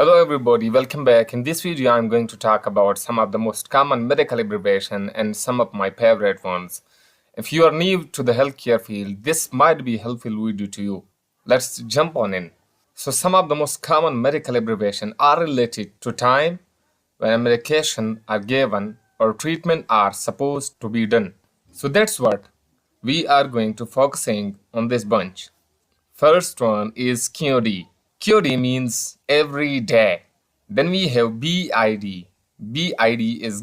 Hello everybody, welcome back. In this video, I'm going to talk about some of the most common medical abbreviation and some of my favorite ones. If you are new to the healthcare field, this might be a helpful video to you. Let's jump on in. So some of the most common medical abbreviation are related to time when a medication are given or treatment are supposed to be done. So that's what we are going to focusing on this bunch. First one is QD. QD means every day. Then we have BID. BID is